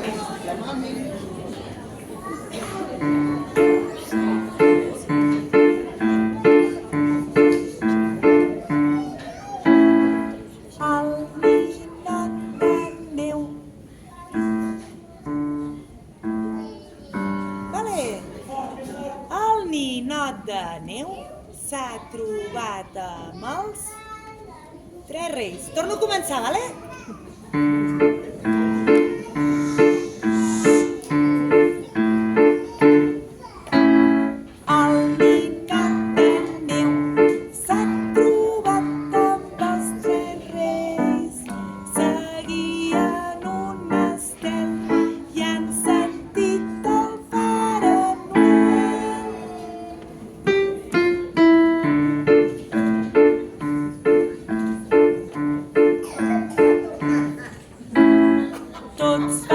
El ninot de neu. Vale. El ninot de neu s'ha trobat amb els tres reis. Torno a començar, vale? El ninot de neu s'ha trobat amb els tres reis. Seguien un estel i han sentit el Pare Noel. Tots